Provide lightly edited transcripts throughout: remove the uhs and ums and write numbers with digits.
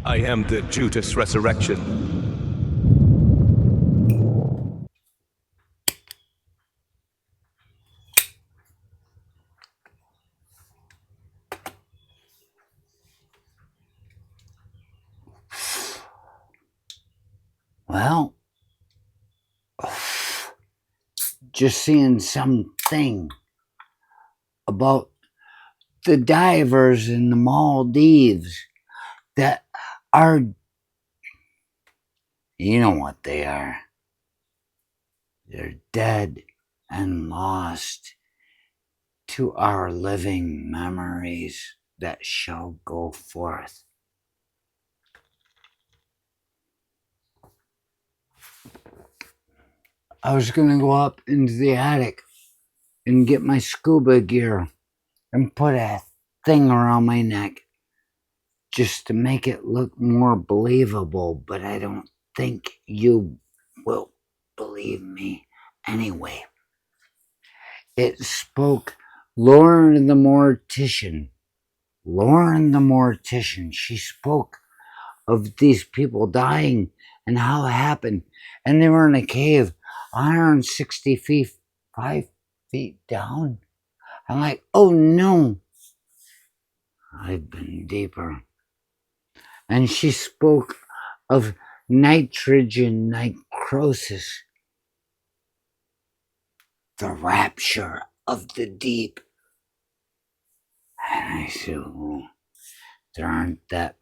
I am the Judas Resurrection. Well, just seeing something about the divers in the Maldives that are, you know what they are. They're dead and lost to our living memories that shall go forth. I was going to go up into the attic and get my scuba gear and put a thing around my neck just to make it look more believable, but I don't think you will believe me anyway. It spoke Lauren the Mortician. Lauren the Mortician. She spoke of these people dying and how it happened. And they were in a cave 160 feet, 5 feet down. I'm like, oh no. I've been deeper. And she spoke of nitrogen necrosis, the rapture of the deep. And I said, oh, there aren't that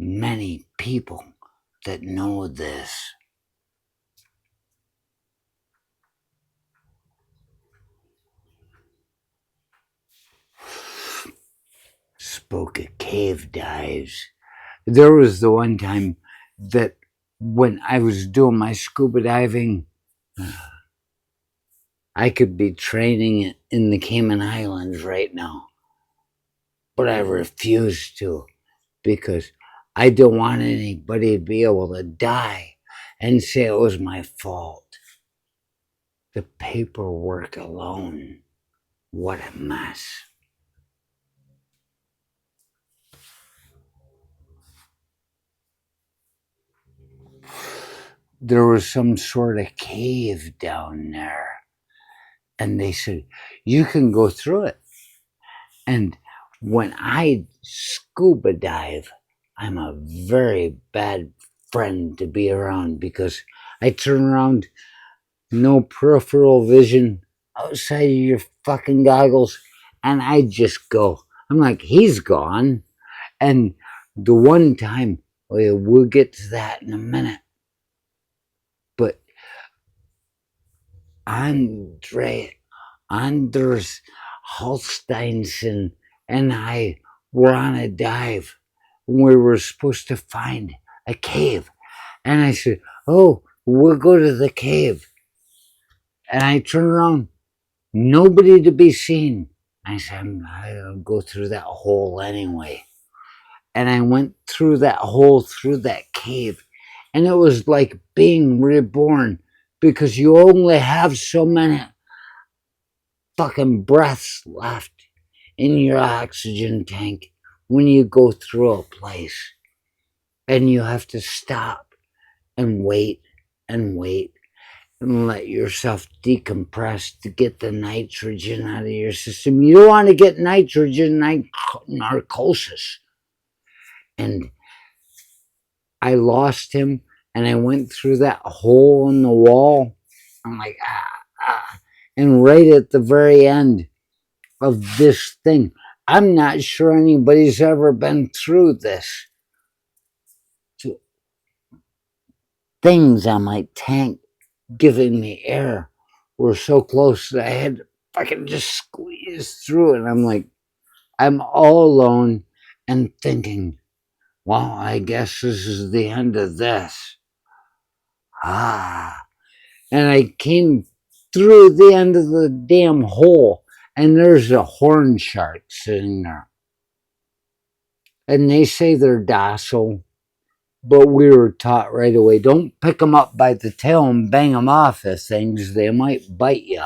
many people that know this. Spoke of cave dives. There was the one time that when I was doing my scuba diving, I could be training in the Cayman Islands right now, but I refused to because I don't want anybody to be able to die and say it was my fault. The paperwork alone, what a mess. There was some sort of cave down there, and they said, you can go through it. And when I scuba dive, I'm a very bad friend to be around because I turn around, no peripheral vision outside of your fucking goggles, and I just go. I'm like, he's gone. And the one time, we'll get to that in a minute, but Anders Holsteinson and I were on a dive. We were supposed to find a cave. And I said, oh, we'll go to the cave. And I turned around, nobody to be seen. I said, I'll go through that hole anyway. And I went through that hole, through that cave. And it was like being reborn because you only have so many fucking breaths left in your oxygen tank when you go through a place. And you have to stop and wait and wait and let yourself decompress to get the nitrogen out of your system. You don't want to get nitrogen narcosis. And I lost him, and I went through that hole in the wall. I'm like, And right at the very end of this thing, I'm not sure anybody's ever been through this. So, things on my tank giving me air were so close that I had to fucking just squeeze through it. I'm like, I'm all alone and thinking, well, I guess this is the end of this. And I came through the end of the damn hole, and there's a horn shark sitting there. And they say they're docile, but we were taught right away, don't pick them up by the tail and bang them off of things. They might bite you.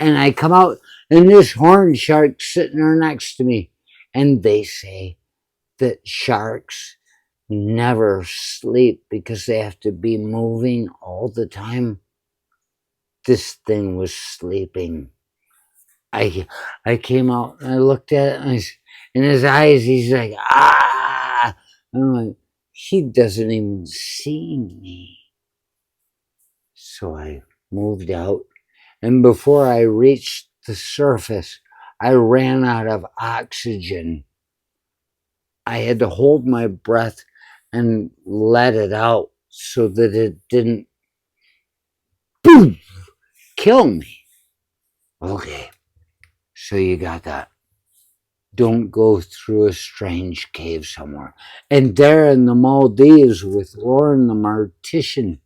And I come out, and this horn shark's sitting there next to me. And they say that sharks never sleep because they have to be moving all the time. This thing was sleeping. I came out and I looked at it, and in his eyes, he's like, ah! And I'm like, he doesn't even see me. So I moved out, and before I reached the surface, I ran out of oxygen. I had to hold my breath and let it out so that it didn't, boom, kill me. Okay, so you got that. Don't go through a strange cave somewhere. And there in the Maldives with Lauren the Mortician,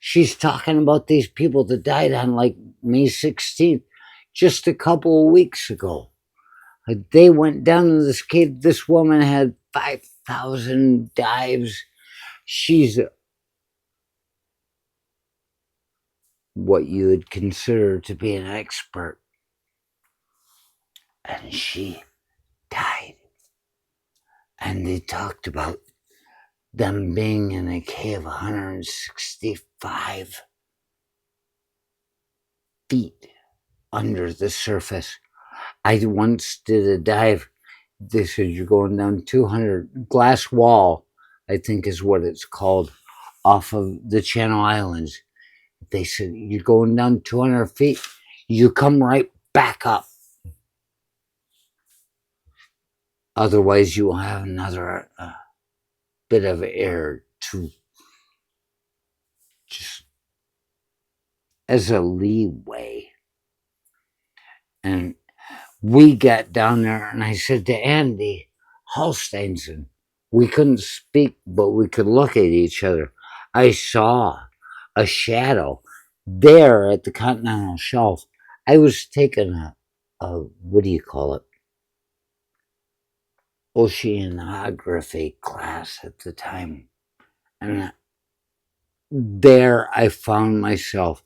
she's talking about these people that died on like May 16th, just a couple of weeks ago. They went down to this cave. This woman had 5,000 dives. She's what you would consider to be an expert. And she died. And they talked about them being in a cave 165 feet under the surface. I once did a dive. They said you're going down 200 glass wall, I think is what it's called, off of the Channel Islands. They said you're going down 200 feet. You come right back up. Otherwise, you will have another bit of air to just as a leeway. And we got down there, and I said to Andy Holsteinson, we couldn't speak, but we could look at each other. I saw a shadow there at the continental shelf. I was taking a what do you call it? Oceanography class at the time. And there I found myself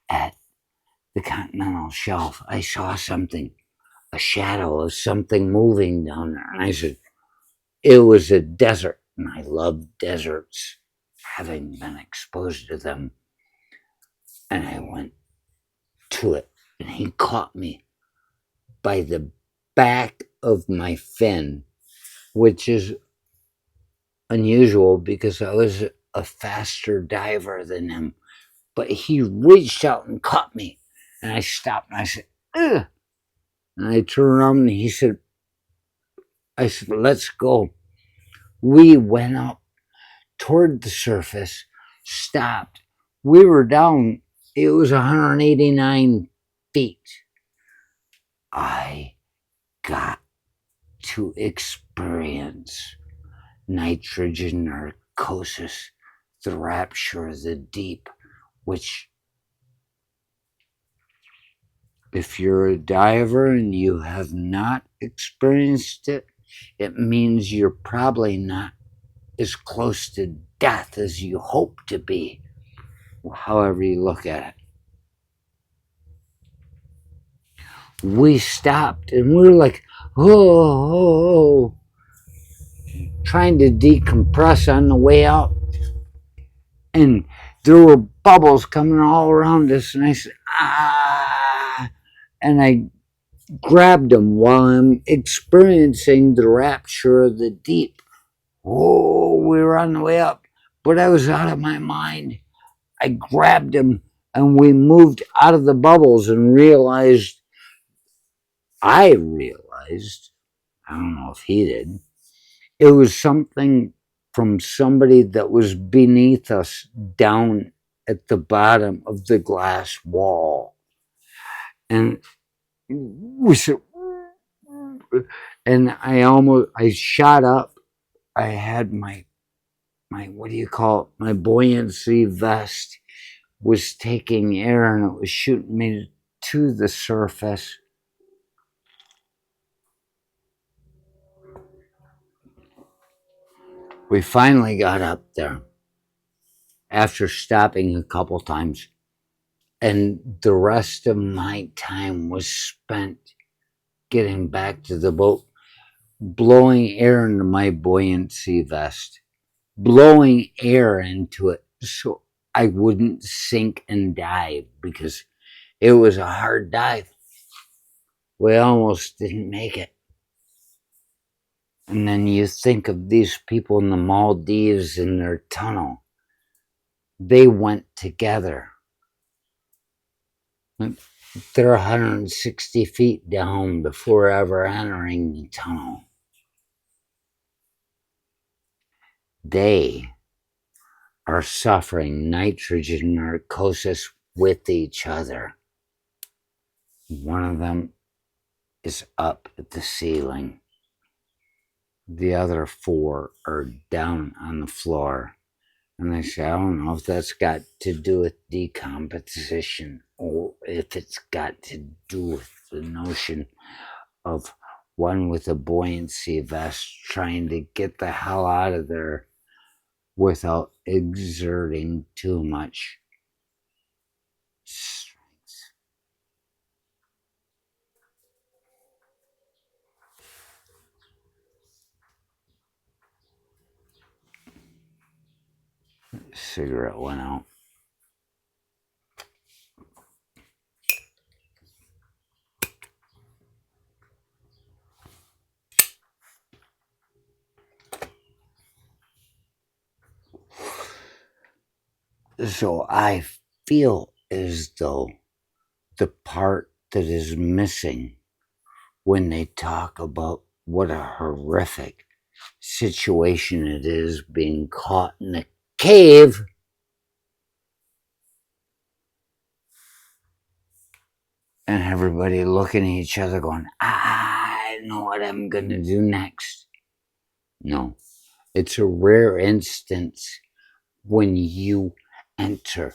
at the continental shelf. I saw something, a shadow of something moving down there. And I said, it was a desert. And I love deserts, having been exposed to them. And I went to it. And he caught me by the back of my fin, which is unusual because I was a faster diver than him. But he reached out and caught me. And I stopped and I said, ugh. And I turned around and he said, I said, let's go. We went up toward the surface, stopped. We were down, it was 189 feet. I got to experience nitrogen narcosis, the rapture of the deep, which, if you're a diver and you have not experienced it, it means you're probably not as close to death as you hope to be, however you look at it. We stopped and we were like, oh, trying to decompress on the way out. And there were bubbles coming all around us. And I said, ah. And I grabbed them while I'm experiencing the rapture of the deep. Oh, we were on the way up, but I was out of my mind. I grabbed him and we moved out of the bubbles and I realized, I don't know if he did, it was something from somebody that was beneath us down at the bottom of the glass wall. And we said, and I shot up. I had my what do you call it? My buoyancy vest was taking air and it was shooting me to the surface. We finally got up there after stopping a couple times, and the rest of my time was spent getting back to the boat. blowing air into my buoyancy vest, blowing air into it so I wouldn't sink and dive because it was a hard dive. We almost didn't make it. And then you think of these people in the Maldives in their tunnel. They went together. They're 160 feet down before ever entering the tunnel. They are suffering nitrogen narcosis with each other. One of them is up at the ceiling. The other four are down on the floor. And I say, I don't know if that's got to do with decomposition or if it's got to do with the notion of one with a buoyancy vest trying to get the hell out of there without exerting too much strength. Cigarette went out. So I feel as though the part that is missing when they talk about what a horrific situation it is being caught in a cave and everybody looking at each other going, I know what I'm going to do next. No, it's a rare instance when you enter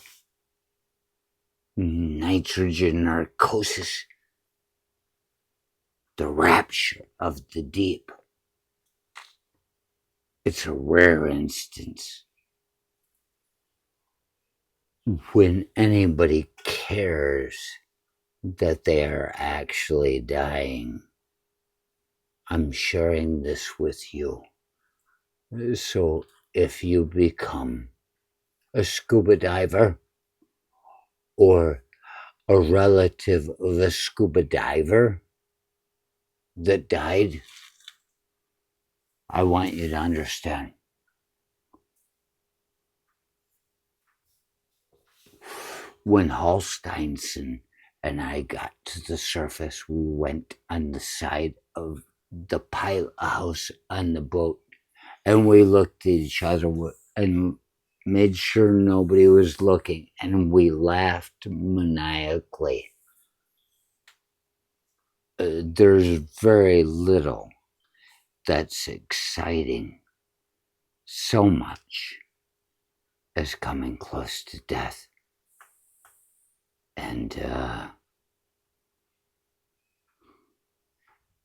nitrogen narcosis, the rapture of the deep. It's a rare instance when anybody cares that they are actually dying. I'm sharing this with you. So if you become a scuba diver or a relative of a scuba diver that died, I want you to understand. When Holsteinson and I got to the surface, we went on the side of the pilot house on the boat and we looked at each other and made sure nobody was looking, and we laughed maniacally. There's very little that's exciting so much as coming close to death. And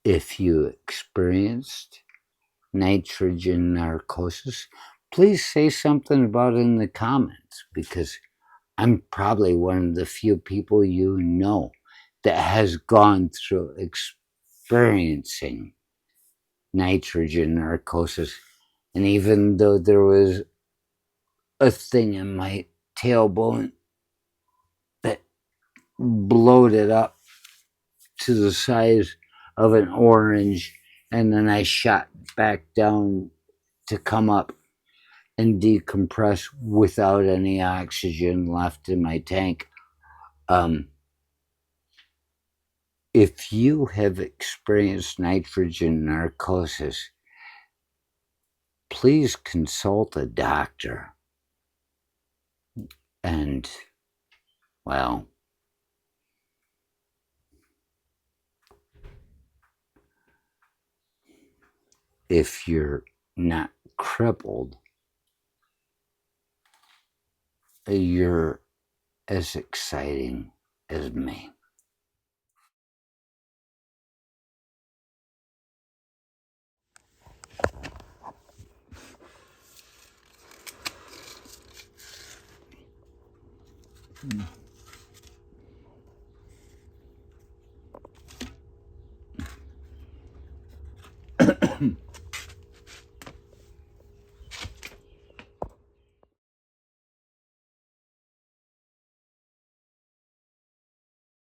if you experienced nitrogen narcosis, please say something about it in the comments, because I'm probably one of the few people you know that has gone through experiencing nitrogen narcosis. And even though there was a thing in my tailbone that bloated up to the size of an orange, and then I shot back down to come up and decompress without any oxygen left in my tank. If you have experienced nitrogen narcosis, please consult a doctor. And, well, if you're not crippled, you're as exciting as me.